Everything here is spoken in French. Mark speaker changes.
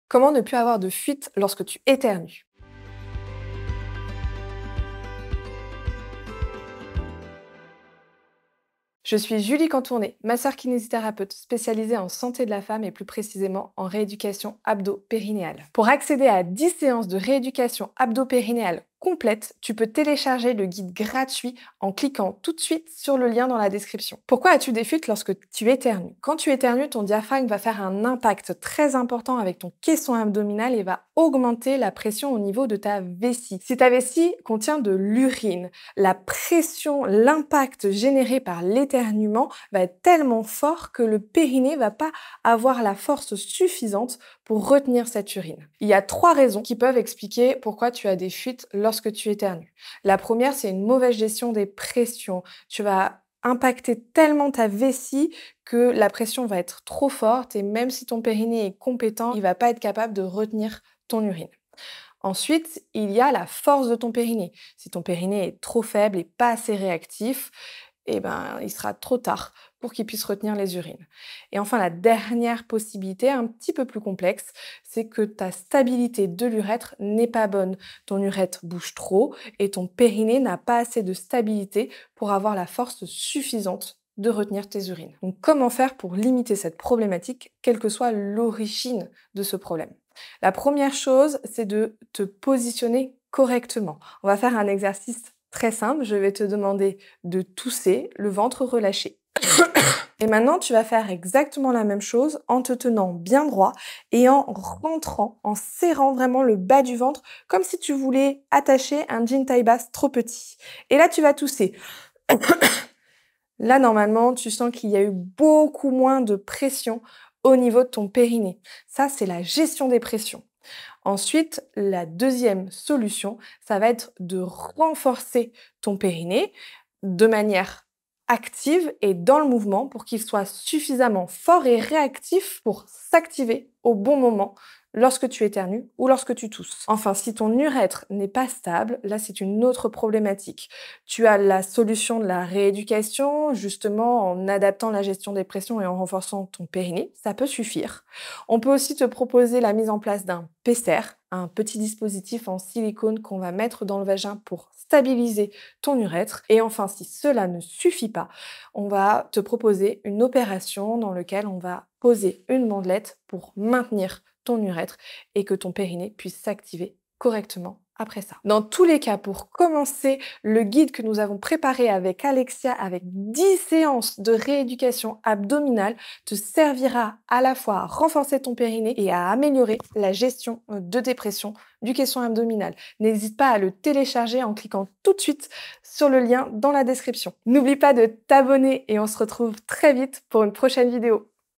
Speaker 1: Comment ne plus avoir de fuite lorsque tu éternues? Je suis Julie Cantourné, masseur kinésithérapeute spécialisée en santé de la femme et plus précisément en rééducation abdo-périnéale. Pour accéder à 10 séances de rééducation abdo-périnéale complète, tu peux télécharger le guide gratuit en cliquant tout de suite sur le lien dans la description. Pourquoi as-tu des fuites lorsque tu éternues? Quand tu éternues, ton diaphragme va faire un impact très important avec ton caisson abdominal et va augmenter la pression au niveau de ta vessie. Si ta vessie contient de l'urine, la pression, l'impact généré par l'éternuement va être tellement fort que le périnée va pas avoir la force suffisante pour retenir cette urine. Il y a 3 raisons qui peuvent expliquer pourquoi tu as des fuites lorsque tu éternues. La première, c'est une mauvaise gestion des pressions. Tu vas impacter tellement ta vessie que la pression va être trop forte et même si ton périnée est compétent, il va pas être capable de retenir ton urine. Ensuite, il y a la force de ton périnée. Si ton périnée est trop faible et pas assez réactif, il sera trop tard pour qu'il puisse retenir les urines. Et enfin, la dernière possibilité, un petit peu plus complexe, c'est que ta stabilité de l'urètre n'est pas bonne. Ton urètre bouge trop et ton périnée n'a pas assez de stabilité pour avoir la force suffisante de retenir tes urines. Donc, comment faire pour limiter cette problématique, quelle que soit l'origine de ce problème? La première chose, c'est de te positionner correctement. On va faire un exercice très simple. Je vais te demander de tousser, le ventre relâché. Et maintenant, tu vas faire exactement la même chose en te tenant bien droit et en rentrant, en serrant vraiment le bas du ventre, comme si tu voulais attacher un jean taille basse trop petit. Et là, tu vas tousser. Là, normalement, tu sens qu'il y a eu beaucoup moins de pression au niveau de ton périnée. Ça, c'est la gestion des pressions. Ensuite, la deuxième solution, ça va être de renforcer ton périnée de manière active et dans le mouvement pour qu'il soit suffisamment fort et réactif pour s'activer au bon moment lorsque tu éternues ou lorsque tu tousses. Enfin, si ton urètre n'est pas stable, là c'est une autre problématique. Tu as la solution de la rééducation, justement en adaptant la gestion des pressions et en renforçant ton périnée, ça peut suffire. On peut aussi te proposer la mise en place d'un PESER, un petit dispositif en silicone qu'on va mettre dans le vagin pour stabiliser ton urètre. Et enfin, si cela ne suffit pas, on va te proposer une opération dans laquelle on va poser une bandelette pour maintenir ton urètre et que ton périnée puisse s'activer correctement après ça. Dans tous les cas, pour commencer, le guide que nous avons préparé avec Alexia, avec 10 séances de rééducation abdominale, te servira à la fois à renforcer ton périnée et à améliorer la gestion de tes pressions du caisson abdominal. N'hésite pas à le télécharger en cliquant tout de suite sur le lien dans la description. N'oublie pas de t'abonner et on se retrouve très vite pour une prochaine vidéo.